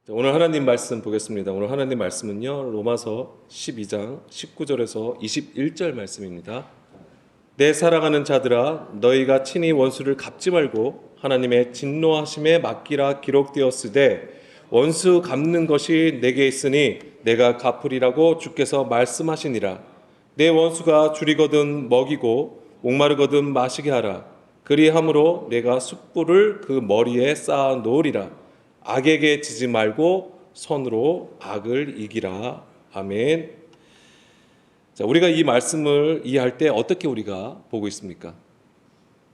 오늘 하나님 말씀 보겠습니다. 오늘 하나님 말씀은요, 로마서 12장 19절에서 21절 말씀입니다. 내 사랑하는 자들아, 너희가 친히 원수를 갚지 말고 하나님의 진노하심에 맡기라 기록되었으되 원수 갚는 것이 내게 있으니 내가 갚으리라고 주께서 말씀하시니라. 내 원수가 줄이거든 먹이고 목마르거든 마시게 하라. 그리함으로 내가 숯불을 그 머리에 쌓아 놓으리라. 악에게 지지 말고 선으로 악을 이기라. 아멘. 자, 우리가 이 말씀을 이해할 때 어떻게 우리가 보고 있습니까?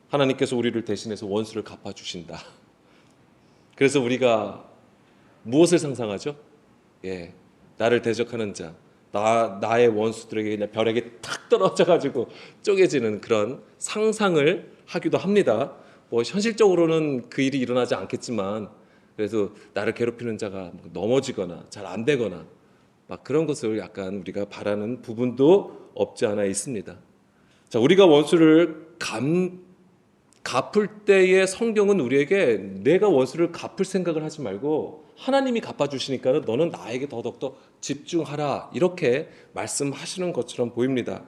하나님께서 우리를 대신해서 원수를 갚아주신다. 그래서 우리가 무엇을 상상하죠? 나를 대적하는 자, 나의 원수들에게 그냥 벼락이 탁 떨어져가지고 쪼개지는 그런 상상을 하기도 합니다. 현실적으로는 그 일이 일어나지 않겠지만, 그래서 나를 괴롭히는 자가 넘어지거나 잘 안 되거나 막 그런 것을 약간 우리가 바라는 부분도 없지 않아 있습니다. 자, 우리가 원수를 갚을 때의 성경은 우리에게 내가 원수를 갚을 생각을 하지 말고 하나님이 갚아주시니까 너는 나에게 더더욱더 집중하라, 이렇게 말씀하시는 것처럼 보입니다.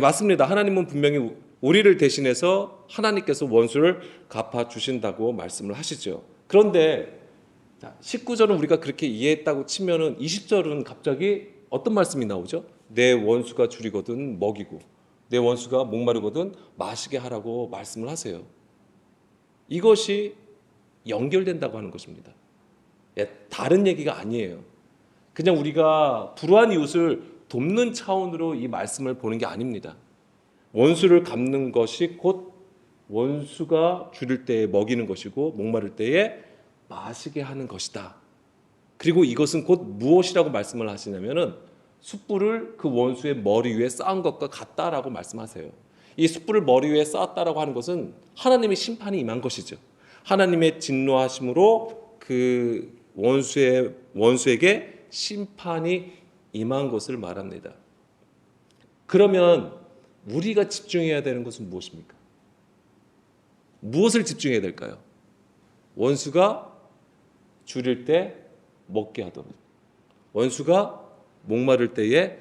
맞습니다. 하나님은 분명히 우리를 대신해서 하나님께서 원수를 갚아주신다고 말씀을 하시죠. 그런데 19절은 우리가 그렇게 이해했다고 치면은 20절은 갑자기 어떤 말씀이 나오죠? 내 원수가 줄이거든 먹이고 내 원수가 목마르거든 마시게 하라고 말씀을 하세요. 이것이 연결된다고 하는 것입니다. 다른 얘기가 아니에요. 그냥 우리가 불우한 이웃을 돕는 차원으로 이 말씀을 보는 게 아닙니다. 원수를 갚는 것이 곧 원수가 줄일 때에 먹이는 것이고 목마를 때에 마시게 하는 것이다. 그리고 이것은 곧 무엇이라고 말씀을 하시냐면은 숯불을 그 원수의 머리 위에 쌓은 것과 같다라고 말씀하세요. 이 숯불을 머리 위에 쌓았다라고 하는 것은 하나님의 심판이 임한 것이죠. 하나님의 진노하심으로 그 원수에게 심판이 임한 것을 말합니다. 그러면 우리가 집중해야 되는 것은 무엇입니까? 무엇을 집중해야 될까요? 원수가 줄일 때 먹게 하도록, 원수가 목마를 때에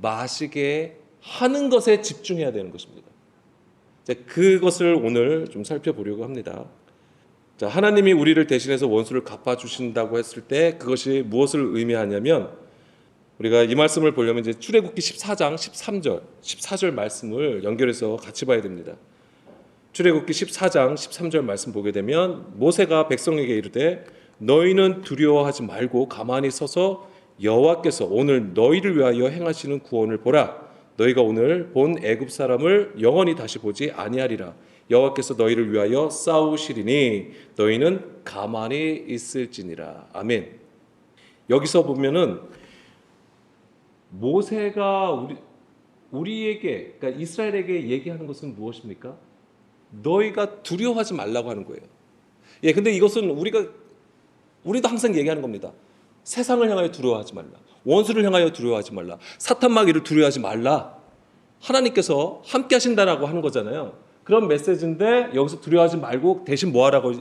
마시게 하는 것에 집중해야 되는 것입니다. 그것을 오늘 좀 살펴보려고 합니다. 자, 하나님이 우리를 대신해서 원수를 갚아주신다고 했을 때 그것이 무엇을 의미하냐면, 우리가 이 말씀을 보려면 이제 출애굽기 14장 13절, 14절 말씀을 연결해서 같이 봐야 됩니다. 출애굽기 14장 13절 말씀 보게 되면 모세가 백성에게 이르되 너희는 두려워하지 말고 가만히 서서 여호와께서 오늘 너희를 위하여 행하시는 구원을 보라. 너희가 오늘 본 애굽 사람을 영원히 다시 보지 아니하리라. 여호와께서 너희를 위하여 싸우시리니 너희는 가만히 있을지니라. 아멘. 여기서 보면은 모세가 우리에게, 그러니까 이스라엘에게 얘기하는 것은 무엇입니까? 너희가 두려워하지 말라고 하는 거예요. 근데 이것은 우리도 항상 얘기하는 겁니다. 세상을 향하여 두려워하지 말라. 원수를 향하여 두려워하지 말라. 사탄 마귀를 두려워하지 말라. 하나님께서 함께 하신다라고 하는 거잖아요. 그런 메시지인데 여기서 두려워하지 말고 대신 뭐 하라고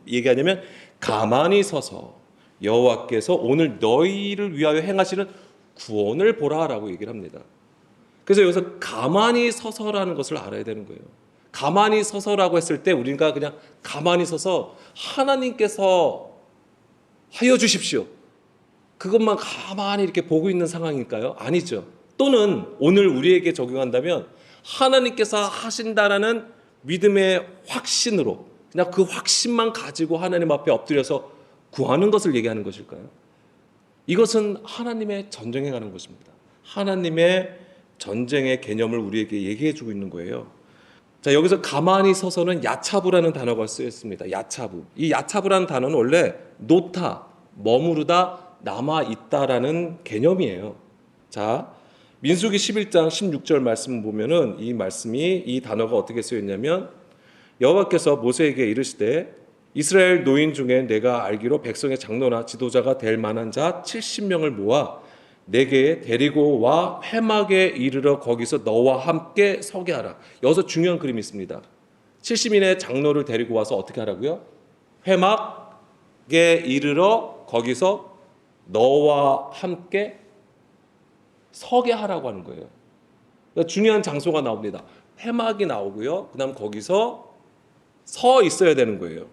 얘기하냐면 가만히 서서 여호와께서 오늘 너희를 위하여 행하시는 구원을 보라라고 얘기를 합니다. 그래서 여기서 가만히 서서라는 것을 알아야 되는 거예요. 가만히 서서라고 했을 때 우리가 그냥 가만히 서서 하나님께서 하여 주십시오, 그것만 가만히 이렇게 보고 있는 상황일까요? 아니죠. 또는 오늘 우리에게 적용한다면 하나님께서 하신다라는 믿음의 확신으로 그냥 그 확신만 가지고 하나님 앞에 엎드려서 구하는 것을 얘기하는 것일까요? 이것은 하나님의 전쟁에 가는 것입니다. 하나님의 전쟁의 개념을 우리에게 얘기해 주고 있는 거예요. 자, 여기서 가만히 서서는 야차부라는 단어가 쓰였습니다. 야차부. 이 야차부라는 단어는 원래 놓다, 머무르다, 남아있다라는 개념이에요. 자, 민수기 11장 16절 말씀 보면은 이 단어가 어떻게 쓰였냐면 여호와께서 모세에게 이르시되 이스라엘 노인 중에 내가 알기로 백성의 장로나 지도자가 될 만한 자 70명을 모아 내게 데리고 와 회막에 이르러 거기서 너와 함께 서게 하라. 여기서 중요한 그림이 있습니다. 70인의 장로를 데리고 와서 어떻게 하라고요? 회막에 이르러 거기서 너와 함께 서게 하라고 하는 거예요. 그러니까 중요한 장소가 나옵니다. 회막이 나오고요. 그다음 거기서 서 있어야 되는 거예요.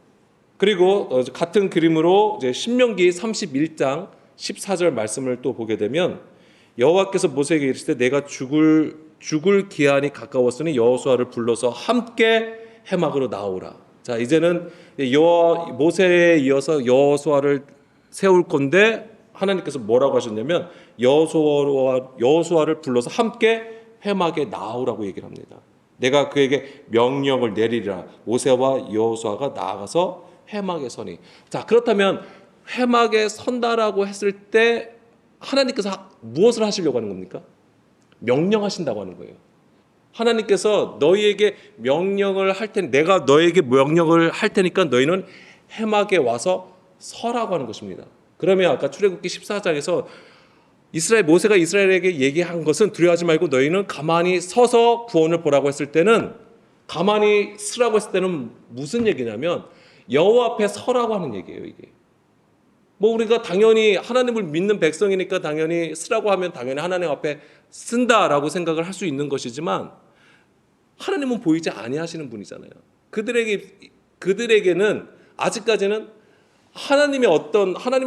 그리고 같은 그림으로 이제 신명기 31장 14절 말씀을 또 보게 되면 여호와께서 모세에게 이르시되 내가 죽을 기한이 가까웠으니 여호수아를 불러서 함께 회막으로 나오라. 자, 이제는 모세에 이어서 여호수아를 세울 건데 하나님께서 뭐라고 하셨냐면 여호수아를 불러서 함께 회막에 나오라고 얘기를 합니다. 내가 그에게 명령을 내리리라. 모세와 여호수아가 나아가서 회막에 서니. 자, 그렇다면 회막에 선다라고 했을 때 하나님께서 무엇을 하시려고 하는 겁니까? 명령하신다고 하는 거예요. 하나님께서 너희에게 명령을 할 테니 내가 너희에게 명령을 할 테니까 너희는 회막에 와서 서라고 하는 것입니다. 그러면 아까 출애굽기 14장에서 모세가 이스라엘에게 얘기한 것은 두려워하지 말고 너희는 가만히 서서 구원을 보라고 했을 때는 가만히 서라고 했을 때는 무슨 얘기냐면 여호와 앞에 서라고 하는 얘기예요. 이게 우리가 당연히 하나님을 믿는 백성이니까 당연히 쓰라고 하면 당연히 하나님 앞에 쓴다라고 생각을 할 수 있는 것이지만 하나님은 보이지 아니하시는 분이잖아요. 그들에게는 아직까지는 하나님의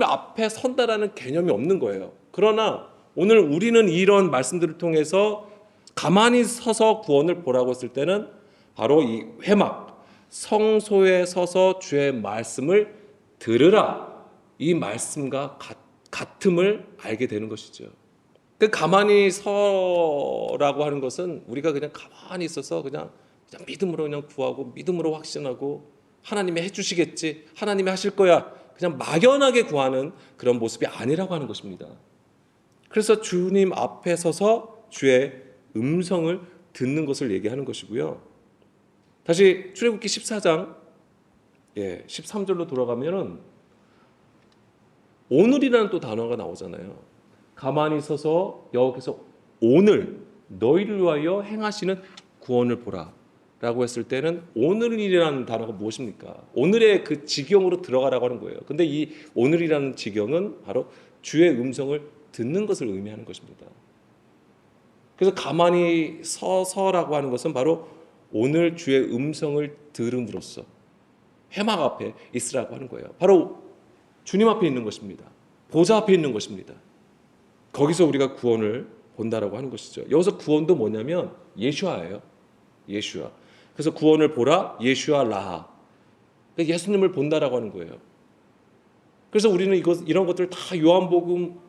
앞에 선다라는 개념이 없는 거예요. 그러나 오늘 우리는 이런 말씀들을 통해서 가만히 서서 구원을 보라고 했을 때는 바로 이 회막, 성소에 서서 주의 말씀을 들으라. 이 말씀과 같음을 알게 되는 것이죠. 그 가만히 서라고 하는 것은 우리가 그냥 가만히 있어서 그냥 믿음으로 그냥 구하고 믿음으로 확신하고 하나님이 해주시겠지, 하나님이 하실 거야, 그냥 막연하게 구하는 그런 모습이 아니라고 하는 것입니다. 그래서 주님 앞에 서서 주의 음성을 듣는 것을 얘기하는 것이고요. 다시 출애굽기 14장 13절로 돌아가면은 오늘이라는 또 단어가 나오잖아요. 가만히 서서 여호와께서 오늘 너희를 위하여 행하시는 구원을 보라 라고 했을 때는 오늘이라는 단어가 무엇입니까? 오늘의 그 지경으로 들어가라고 하는 거예요. 근데 이 오늘이라는 지경은 바로 주의 음성을 듣는 것을 의미하는 것입니다. 그래서 가만히 서서라고 하는 것은 바로 오늘 주의 음성을 들음으로써 회막 앞에 있으라고 하는 거예요. 바로 주님 앞에 있는 것입니다. 보좌 앞에 있는 것입니다. 거기서 우리가 구원을 본다라고 하는 것이죠. 여기서 구원도 뭐냐면 예슈아예요. 예슈아. 그래서 구원을 보라 예슈아 라하. 예수님을 본다라고 하는 거예요. 그래서 우리는 이런 것들 다 요한복음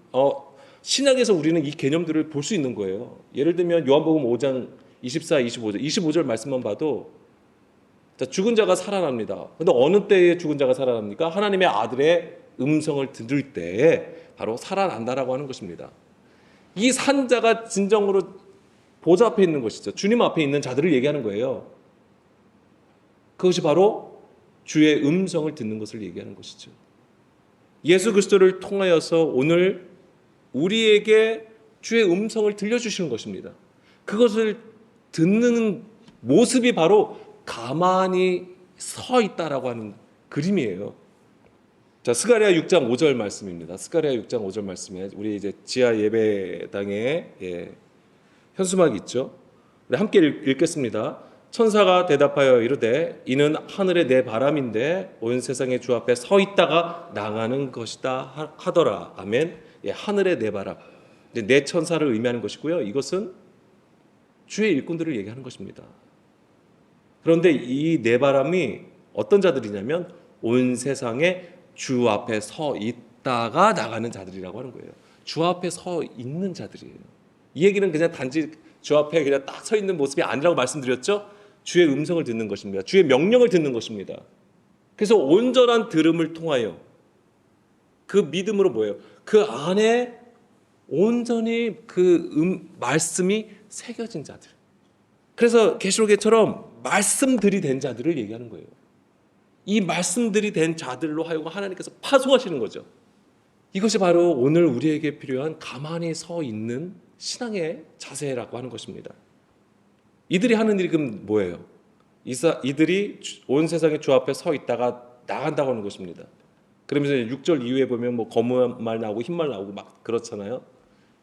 신약에서 우리는 이 개념들을 볼 수 있는 거예요. 예를 들면 요한복음 5장 24, 25절 말씀만 봐도 죽은 자가 살아납니다. 그런데 어느 때에 죽은 자가 살아납니까? 하나님의 아들의 음성을 들을 때에 바로 살아난다라고 하는 것입니다. 이 산자가 진정으로 보좌 앞에 있는 것이죠. 주님 앞에 있는 자들을 얘기하는 거예요. 그것이 바로 주의 음성을 듣는 것을 얘기하는 것이죠. 예수 그리스도를 통하여서 오늘 우리에게 주의 음성을 들려주시는 것입니다. 그것을 듣는 모습이 바로 가만히 서 있다라고 하는 그림이에요. 자, 스가랴 6장 5절 말씀입니다. 스가랴 6장 5절 말씀에 우리 이제 지하 예배당에 현수막이 있죠. 우리 함께 읽겠습니다. 천사가 대답하여 이르되 이는 하늘의 내 바람인데 온 세상의 주 앞에 서 있다가 나가는 것이다 하더라. 아멘. 하늘의 내 바람. 내 천사를 의미하는 것이고요. 이것은 주의 일꾼들을 얘기하는 것입니다. 그런데 이 내 바람이 어떤 자들이냐면 온 세상에 주 앞에 서 있다가 나가는 자들이라고 하는 거예요. 주 앞에 서 있는 자들이에요. 이 얘기는 그냥 단지 주 앞에 그냥 딱 서 있는 모습이 아니라고 말씀드렸죠. 주의 음성을 듣는 것입니다. 주의 명령을 듣는 것입니다. 그래서 온전한 들음을 통하여 그 믿음으로 뭐예요? 그 안에 온전히 그 말씀이 새겨진 자들. 그래서 계시록에처럼 말씀들이 된 자들을 얘기하는 거예요. 이 말씀들이 된 자들로 하여금 하나님께서 파송하시는 거죠. 이것이 바로 오늘 우리에게 필요한 가만히 서 있는 신앙의 자세라고 하는 것입니다. 이들이 하는 일이 그럼 뭐예요? 이들이 온 세상의 주 앞에 서 있다가 나간다고 하는 것입니다. 그러면서 6절 이후에 보면 뭐 검은 말 나오고 흰 말 나오고 막 그렇잖아요.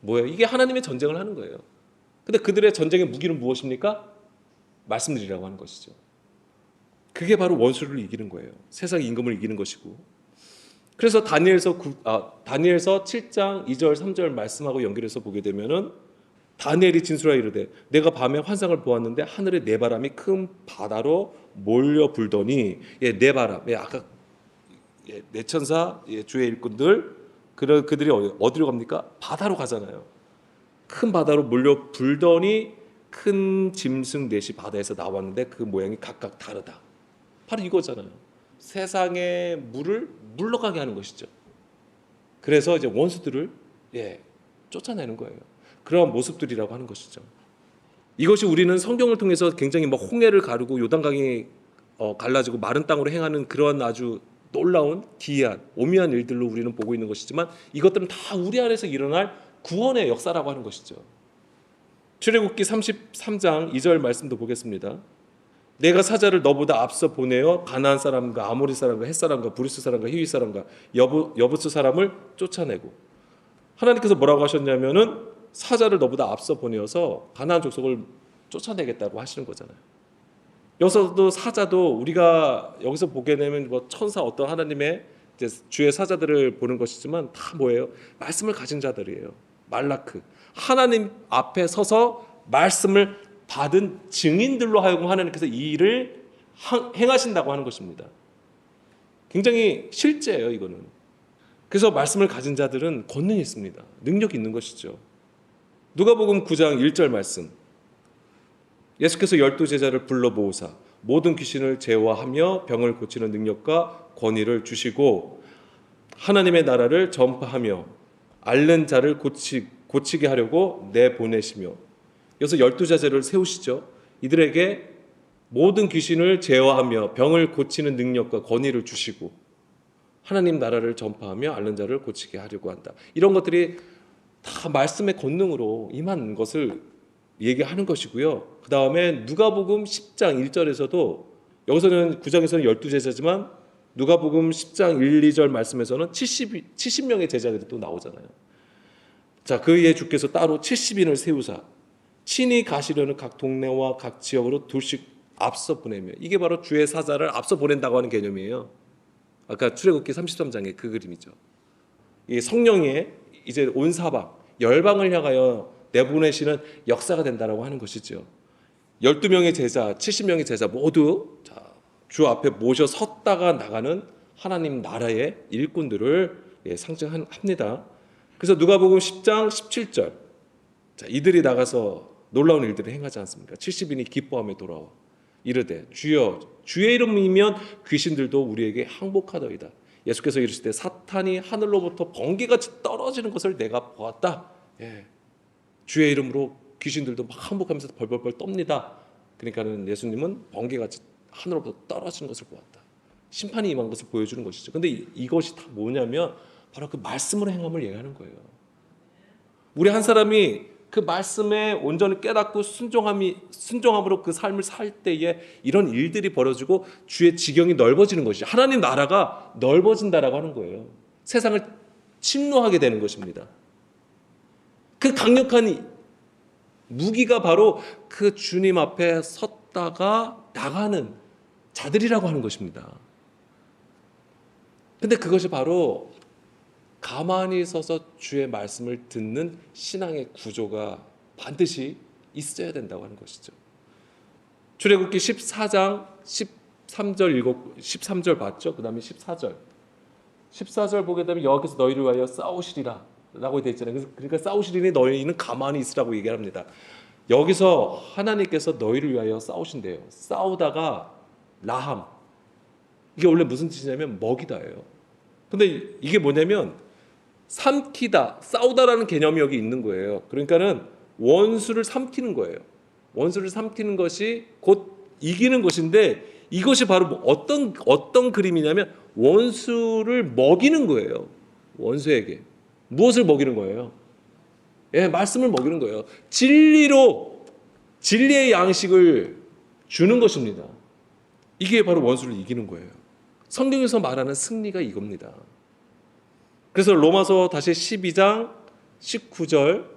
뭐예요? 이게 하나님의 전쟁을 하는 거예요. 근데 그들의 전쟁의 무기는 무엇입니까? 말씀들이라고 하는 것이죠. 그게 바로 원수를 이기는 거예요. 세상의 임금을 이기는 것이고. 그래서 다니엘서 7장 2절 3절 말씀하고 연결해서 보게 되면은 다니엘이 진술하여 이르되 내가 밤에 환상을 보았는데 하늘에 네바람이 큰 바다로 몰려 불더니 네 바람, 아까 네 천사, 주의 일꾼들 그들이 어디로 갑니까? 바다로 가잖아요. 큰 바다로 몰려 불더니 큰 짐승 넷이 바다에서 나왔는데 그 모양이 각각 다르다. 바로 이거잖아요. 세상의 물을 물러가게 하는 것이죠. 그래서 이제 원수들을 쫓아내는 거예요. 그러한 모습들이라고 하는 것이죠. 이것이 우리는 성경을 통해서 굉장히 막 홍해를 가르고 요단강이 갈라지고 마른 땅으로 행하는 그런 아주 놀라운 기이한 오묘한 일들로 우리는 보고 있는 것이지만 이것들은 다 우리 안에서 일어날 구원의 역사라고 하는 것이죠. 출애굽기 33장 2절 말씀도 보겠습니다. 내가 사자를 너보다 앞서 보내어 가나안 사람과 아모리 사람과 헷 사람과 브리스 사람과 히위 사람과 여부스 사람을 쫓아내고 하나님께서 뭐라고 하셨냐면은 사자를 너보다 앞서 보내어서 가나안 족속을 쫓아내겠다고 하시는 거잖아요. 여기서도 사자도 우리가 여기서 보게 되면 뭐 천사 어떤 하나님의 이제 주의 사자들을 보는 것이지만 다 뭐예요? 말씀을 가진 자들이에요. 말라크 하나님 앞에 서서 말씀을 받은 증인들로 하여금 하나님께서 이 일을 행하신다고 하는 것입니다. 굉장히 실제예요, 이거는. 그래서 말씀을 가진 자들은 권능이 있습니다. 능력이 있는 것이죠. 누가복음 9장 1절 말씀. 예수께서 12제자를 불러 모으사 모든 귀신을 제어하며 병을 고치는 능력과 권위를 주시고 하나님의 나라를 전파하며 앓는 자를 고치게 하려고 내보내시며 여기서 12제자를 세우시죠. 이들에게 모든 귀신을 제어하며 병을 고치는 능력과 권위를 주시고 하나님 나라를 전파하며 앓는 자를 고치게 하려고 한다. 이런 것들이 다 말씀의 권능으로 임한 것을 얘기하는 것이고요. 그 다음에 누가복음 10장 1절에서도 여기서는 9장에서는 12제자지만 누가복음 10장 1, 2절 말씀에서는 70명의 제자들이 또 나오잖아요. 자, 그의 주께서 따로 70인을 세우사 친히 가시려는 각 동네와 각 지역으로 둘씩 앞서 보내며 이게 바로 주의 사자를 앞서 보낸다고 하는 개념이에요. 아까 출애굽기 33장의 그 그림이죠. 이 성령의 이제 온 사방 열방을 향하여 내보내시는 역사가 된다라고 하는 것이죠. 12명의 제자, 70명의 제자 모두 주 앞에 모셔 섰다가 나가는 하나님 나라의 일꾼들을 상징합니다. 그래서 누가복음 10장 17절 이들이 나가서 놀라운 일들을 행하지 않습니까? 70인이 기뻐하며 돌아와 이르되 주여 주의 이름이면 귀신들도 우리에게 항복하더이다. 예수께서 이르실 때 사탄이 하늘로부터 번개같이 떨어지는 것을 내가 보았다. 주의 이름으로 귀신들도 막 항복하면서 벌벌벌 떱니다. 그러니까는 예수님은 번개같이 하늘로부터 떨어지는 것을 보았다. 심판이 임한 것을 보여주는 것이죠. 근데 이것이 다 뭐냐면 바로 그 말씀으로 행함을 얘기하는 거예요. 우리 한 사람이 그 말씀에 온전히 깨닫고 순종함으로 그 삶을 살 때에 이런 일들이 벌어지고 주의 지경이 넓어지는 것이죠. 하나님 나라가 넓어진다라고 하는 거예요. 세상을 침노하게 되는 것입니다. 그 강력한 무기가 바로 그 주님 앞에 섰다가 나가는 자들이라고 하는 것입니다. 근데 그것이 바로 가만히 서서 주의 말씀을 듣는 신앙의 구조가 반드시 있어야 된다고 하는 것이죠. 출애굽기 14장 13절 13절 봤죠? 그 다음에 14절 14절 보게 되면 여호와께서 너희를 위하여 싸우시리라 라고 되어 있잖아요. 그러니까 싸우시리니 너희는 가만히 있으라고 얘기합니다. 여기서 하나님께서 너희를 위하여 싸우신대요. 싸우다가 라함 이게 원래 무슨 뜻이냐면 먹이다예요. 근데 이게 뭐냐면 삼키다, 싸우다라는 개념이 여기 있는 거예요. 그러니까는 원수를 삼키는 거예요. 원수를 삼키는 것이 곧 이기는 것인데 이것이 바로 어떤 그림이냐면 원수를 먹이는 거예요. 원수에게 무엇을 먹이는 거예요? 말씀을 먹이는 거예요. 진리의 양식을 주는 것입니다. 이게 바로 원수를 이기는 거예요. 성경에서 말하는 승리가 이겁니다. 그래서 로마서 다시 12장 19절,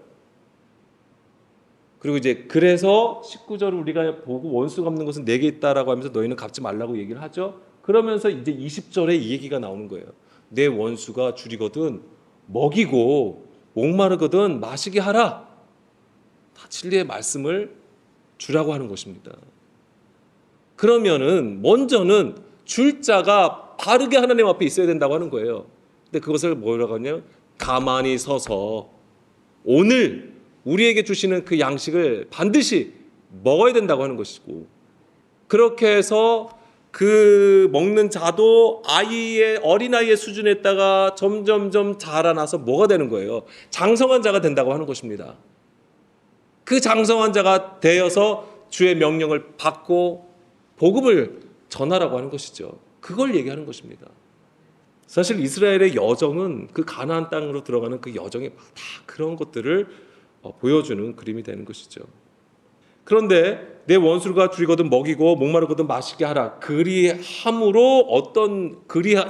그리고 이제 그래서 19절을 우리가 보고 원수 갚는 것은 내게 있다라고 하면서 너희는 갚지 말라고 얘기를 하죠. 그러면서 이제 20절에 이 얘기가 나오는 거예요. 내 원수가 줄이거든 먹이고 목마르거든 마시게 하라. 다 진리의 말씀을 주라고 하는 것입니다. 그러면은 먼저는 줄 자가 바르게 하나님 앞에 있어야 된다고 하는 거예요. 근데 그것을 뭐라고 하냐면 가만히 서서 오늘 우리에게 주시는 그 양식을 반드시 먹어야 된다고 하는 것이고, 그렇게 해서 그 먹는 자도 어린아이의 수준에다가 점점점 자라나서 뭐가 되는 거예요? 장성한 자가 된다고 하는 것입니다. 그 장성한 자가 되어서 주의 명령을 받고 복음을 전하라고 하는 것이죠. 그걸 얘기하는 것입니다. 사실 이스라엘의 여정은 그 가나안 땅으로 들어가는 그 여정에 다 그런 것들을 보여주는 그림이 되는 것이죠. 그런데 내 원수가 줄이거든 먹이고 목마르거든 마시게 하라. 그리함으로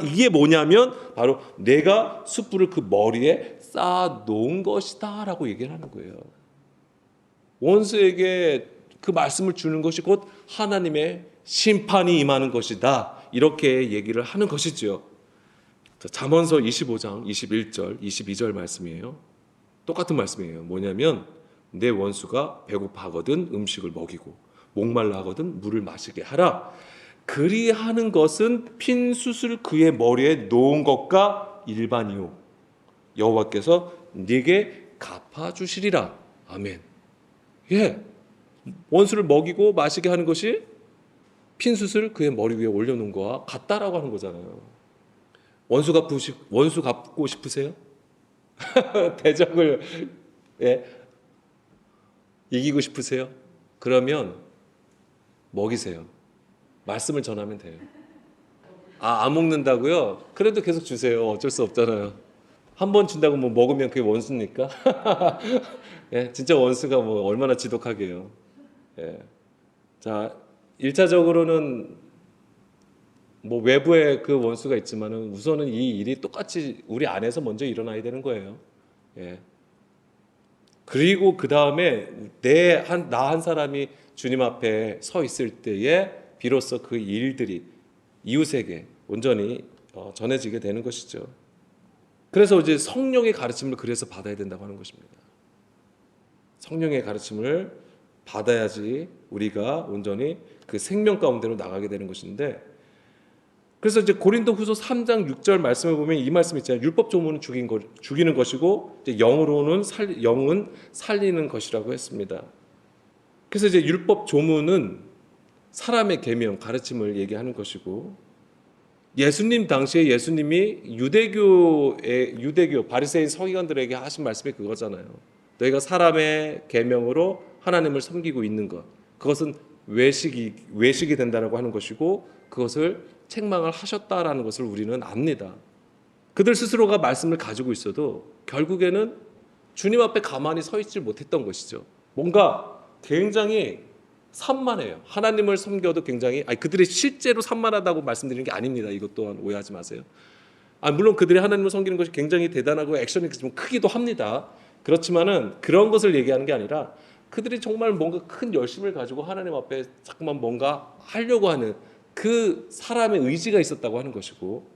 이게 뭐냐면 바로 내가 숯불을 그 머리에 쌓아 놓은 것이다 라고 얘기를 하는 거예요. 원수에게 그 말씀을 주는 것이 곧 하나님의 심판이 임하는 것이다, 이렇게 얘기를 하는 것이죠. 잠언서 25장 21절 22절 말씀이에요. 똑같은 말씀이에요. 뭐냐면 내 원수가 배고파하거든 음식을 먹이고 목말라 하거든 물을 마시게 하라. 그리하는 것은 핀 숯을 그의 머리에 놓은 것과 일반이요 여호와께서 네게 갚아주시리라. 아멘. 예, 원수를 먹이고 마시게 하는 것이 핀 숯을 그의 머리 위에 올려놓은 거와 같다라고 하는 거잖아요. 원수 갚고 싶으세요? 대적을 이기고 싶으세요? 그러면 먹이세요. 말씀을 전하면 돼요. 안 먹는다고요? 그래도 계속 주세요. 어쩔 수 없잖아요. 한 번 준다고 뭐 먹으면 그게 원수입니까? 진짜 원수가 뭐 얼마나 지독하게요. 자, 1차적으로는 뭐 외부에 그 원수가 있지만은 우선은 이 일이 똑같이 우리 안에서 먼저 일어나야 되는 거예요. 그리고 그 다음에 나 한 사람이 주님 앞에 서 있을 때에 비로소 그 일들이 이웃에게 온전히 전해지게 되는 것이죠. 그래서 이제 성령의 가르침을 그래서 받아야 된다고 하는 것입니다. 성령의 가르침을 받아야지 우리가 온전히 그 생명 가운데로 나가게 되는 것인데, 그래서 이제 고린도후서 3장 6절 말씀을 보면 이 말씀 있잖아요. 율법 조문은 죽이는 것이고 이제 영은 살리는 것이라고 했습니다. 그래서 이제 율법 조문은 사람의 계명, 가르침을 얘기하는 것이고, 예수님 당시에 예수님이 유대교 바리새인 서기관들에게 하신 말씀이 그거잖아요. 너희가 사람의 계명으로 하나님을 섬기고 있는 것, 그것은 외식이 된다라고 하는 것이고, 그것을 책망을 하셨다라는 것을 우리는 압니다. 그들 스스로가 말씀을 가지고 있어도 결국에는 주님 앞에 가만히 서 있지 못했던 것이죠. 뭔가 굉장히 산만해요. 하나님을 섬겨도 굉장히 그들이 실제로 산만하다고 말씀드리는 게 아닙니다. 이것 또한 오해하지 마세요. 물론 그들이 하나님을 섬기는 것이 굉장히 대단하고 액션이 좀 크기도 합니다. 그렇지만은 그런 것을 얘기하는 게 아니라 그들이 정말 뭔가 큰 열심을 가지고 하나님 앞에 자꾸만 뭔가 하려고 하는 그 사람의 의지가 있었다고 하는 것이고,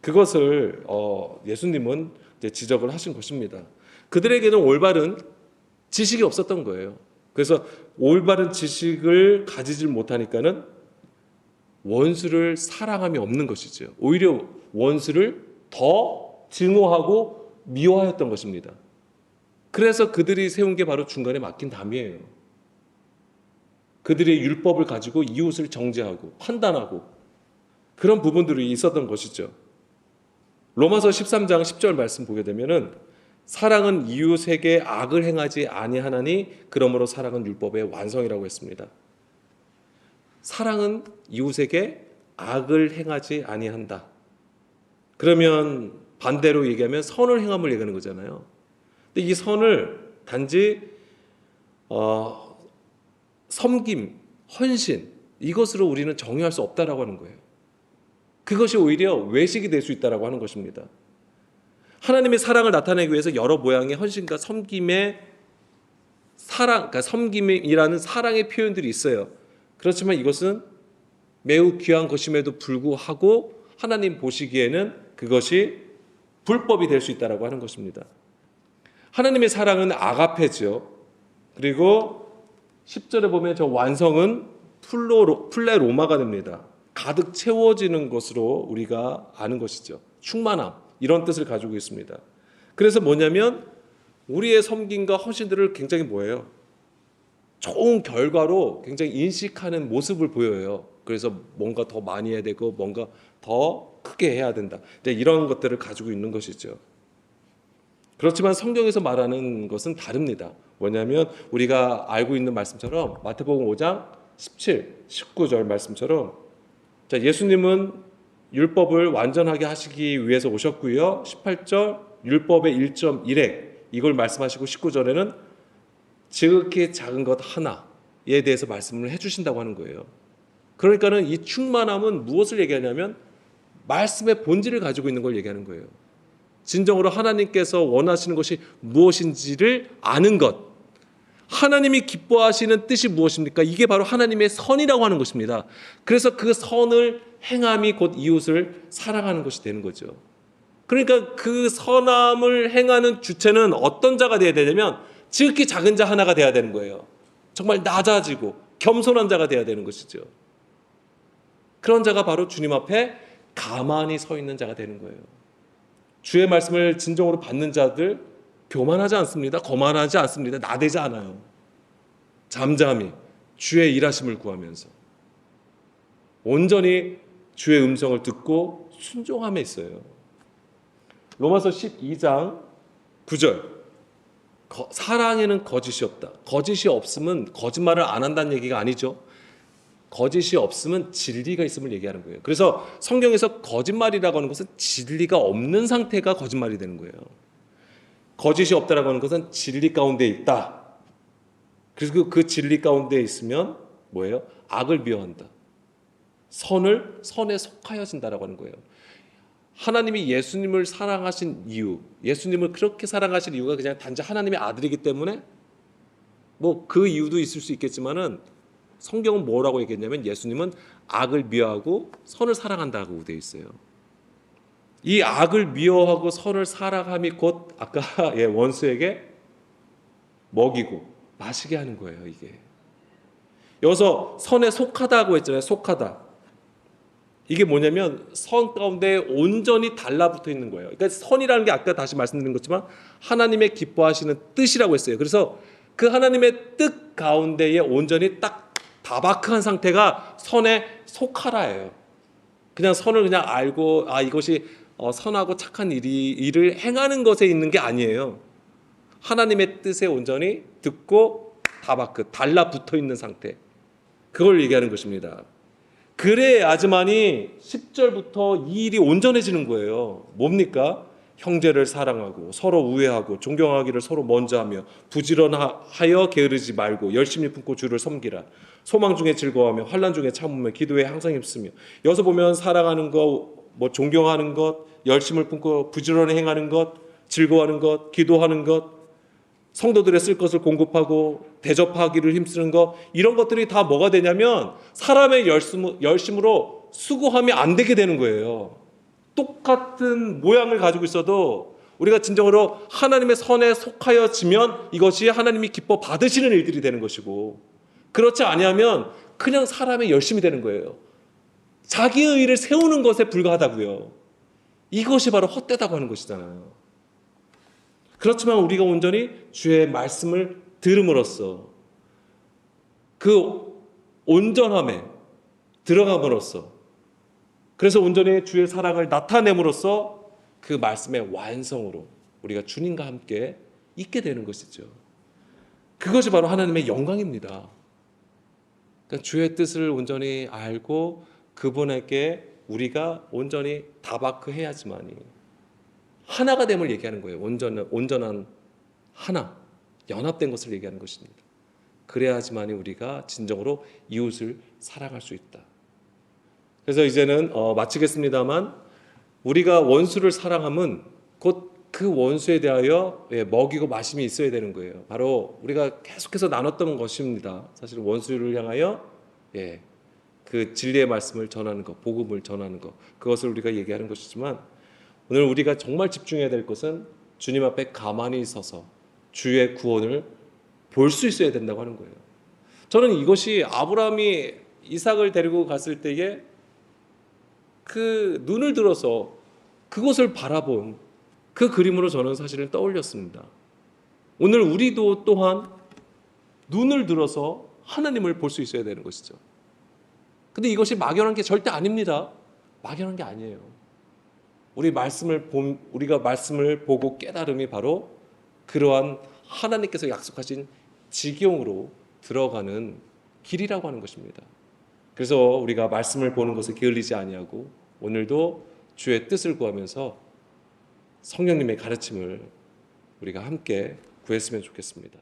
그것을 예수님은 이제 지적을 하신 것입니다. 그들에게는 올바른 지식이 없었던 거예요. 그래서 올바른 지식을 가지질 못하니까는 원수를 사랑함이 없는 것이죠. 오히려 원수를 더 증오하고 미워하였던 것입니다. 그래서 그들이 세운 게 바로 중간에 막힌 담이에요. 그들의 율법을 가지고 이웃을 정죄하고 판단하고 그런 부분들이 있었던 것이죠. 로마서 13장 10절 말씀 보게 되면은 사랑은 이웃에게 악을 행하지 아니하나니 그러므로 사랑은 율법의 완성이라고 했습니다. 사랑은 이웃에게 악을 행하지 아니한다. 그러면 반대로 얘기하면 선을 행함을 얘기하는 거잖아요. 근데 이 선을 단지 섬김, 헌신, 이것으로 우리는 정의할 수 없다라고 하는 거예요. 그것이 오히려 외식이 될 수 있다라고 하는 것입니다. 하나님의 사랑을 나타내기 위해서 여러 모양의 헌신과 섬김의 사랑, 그러니까 섬김이라는 사랑의 표현들이 있어요. 그렇지만 이것은 매우 귀한 것임에도 불구하고 하나님 보시기에는 그것이 불법이 될 수 있다라고 하는 것입니다. 하나님의 사랑은 아가페죠. 그리고 10절에 보면 저 완성은 플레로마가 됩니다. 가득 채워지는 것으로 우리가 아는 것이죠. 충만함, 이런 뜻을 가지고 있습니다. 그래서 뭐냐면 우리의 섬김과 헌신들을 굉장히 뭐예요? 좋은 결과로 굉장히 인식하는 모습을 보여요. 그래서 뭔가 더 많이 해야 되고 뭔가 더 크게 해야 된다. 이런 것들을 가지고 있는 것이죠. 그렇지만 성경에서 말하는 것은 다릅니다. 뭐냐면 우리가 알고 있는 말씀처럼 마태복음 5장 17, 19절 말씀처럼 자, 예수님은 율법을 완전하게 하시기 위해서 오셨고요. 18절 율법의 1.1핵 이걸 말씀하시고 19절에는 지극히 작은 것 하나에 대해서 말씀을 해주신다고 하는 거예요. 그러니까는 이 충만함은 무엇을 얘기하냐면 말씀의 본질을 가지고 있는 걸 얘기하는 거예요. 진정으로 하나님께서 원하시는 것이 무엇인지를 아는 것. 하나님이 기뻐하시는 뜻이 무엇입니까? 이게 바로 하나님의 선이라고 하는 것입니다. 그래서 그 선을 행함이 곧 이웃을 사랑하는 것이 되는 거죠. 그러니까 그 선함을 행하는 주체는 어떤 자가 되어야 되냐면 지극히 작은 자 하나가 되어야 되는 거예요. 정말 낮아지고 겸손한 자가 되어야 되는 것이죠. 그런 자가 바로 주님 앞에 가만히 서 있는 자가 되는 거예요. 주의 말씀을 진정으로 받는 자들 교만하지 않습니다. 거만하지 않습니다. 나대지 않아요. 잠잠히 주의 일하심을 구하면서 온전히 주의 음성을 듣고 순종함에 있어요. 로마서 12장 9절 사랑에는 거짓이 없다. 거짓이 없으면 거짓말을 안 한다는 얘기가 아니죠. 거짓이 없으면 진리가 있음을 얘기하는 거예요. 그래서 성경에서 거짓말이라고 하는 것은 진리가 없는 상태가 거짓말이 되는 거예요. 거짓이 없다라고 하는 것은 진리 가운데 있다. 그래서 그 진리 가운데 있으면 뭐예요? 악을 미워한다. 선에 속하여진다라고 하는 거예요. 하나님이 예수님을 사랑하신 이유, 예수님을 그렇게 사랑하신 이유가 그냥 단지 하나님의 아들이기 때문에 뭐 그 이유도 있을 수 있겠지만은 성경은 뭐라고 얘기했냐면 예수님은 악을 미워하고 선을 사랑한다고 되어 있어요. 이 악을 미워하고 선을 사랑함이 곧 아까 원수에게 먹이고 마시게 하는 거예요. 이게 여기서 선에 속하다고 했잖아요. 속하다. 이게 뭐냐면 선 가운데 온전히 달라붙어 있는 거예요. 그러니까 선이라는 게 아까 다시 말씀드린 것지만 하나님의 기뻐하시는 뜻이라고 했어요. 그래서 그 하나님의 뜻 가운데에 온전히 딱 다바크한 상태가 선에 속하라예요. 그냥 선을 그냥 알고 이것이 선하고 착한 일을 행하는 것에 있는 게 아니에요. 하나님의 뜻에 온전히 듣고 다바크 달라붙어 있는 상태. 그걸 얘기하는 것입니다. 그래야지만이 10절부터 이 일이 온전해지는 거예요. 뭡니까? 형제를 사랑하고 서로 우애하고 존경하기를 서로 먼저 하며 부지런하여 게으르지 말고 열심히 품고 주를 섬기라. 소망 중에 즐거워하며 환난 중에 참으며 기도에 항상 힘쓰며. 여기서 보면 사랑하는 것, 존경하는 것, 열심을 품고 부지런히 행하는 것, 즐거워하는 것, 기도하는 것, 성도들의 쓸 것을 공급하고 대접하기를 힘쓰는 것, 이런 것들이 다 뭐가 되냐면 사람의 열심으로 수고하면 안 되게 되는 거예요. 똑같은 모양을 가지고 있어도 우리가 진정으로 하나님의 선에 속하여지면 이것이 하나님이 기뻐 받으시는 일들이 되는 것이고, 그렇지 아니하면 그냥 사람의 열심이 되는 거예요. 자기의 의를 세우는 것에 불과하다고요. 이것이 바로 헛되다고 하는 것이잖아요. 그렇지만 우리가 온전히 주의 말씀을 들음으로써 그 온전함에 들어감으로써, 그래서 온전히 주의 사랑을 나타냄으로써 그 말씀의 완성으로 우리가 주님과 함께 있게 되는 것이죠. 그것이 바로 하나님의 영광입니다. 그러니까 주의 뜻을 온전히 알고 그분에게 우리가 온전히 다바크해야지만이 하나가 됨을 얘기하는 거예요. 온전한 하나, 연합된 것을 얘기하는 것입니다. 그래야지만이 우리가 진정으로 이웃을 사랑할 수 있다. 그래서 이제는 마치겠습니다만 우리가 원수를 사랑함은 곧 그 원수에 대하여 먹이고 마심이 있어야 되는 거예요. 바로 우리가 계속해서 나눴던 것입니다. 사실 원수를 향하여 그 진리의 말씀을 전하는 것, 복음을 전하는 것, 그것을 우리가 얘기하는 것이지만 오늘 우리가 정말 집중해야 될 것은 주님 앞에 가만히 서서 주의 구원을 볼 수 있어야 된다고 하는 거예요. 저는 이것이 아브라함이 이삭을 데리고 갔을 때에 그 눈을 들어서 그것을 바라본 그 그림으로 저는 사실은 떠올렸습니다. 오늘 우리도 또한 눈을 들어서 하나님을 볼 수 있어야 되는 것이죠. 근데 이것이 막연한 게 절대 아닙니다. 막연한 게 아니에요. 우리가 말씀을 보고 깨달음이 바로 그러한 하나님께서 약속하신 지경으로 들어가는 길이라고 하는 것입니다. 그래서 우리가 말씀을 보는 것을 게을리지 아니하고 오늘도 주의 뜻을 구하면서 성령님의 가르침을 우리가 함께 구했으면 좋겠습니다.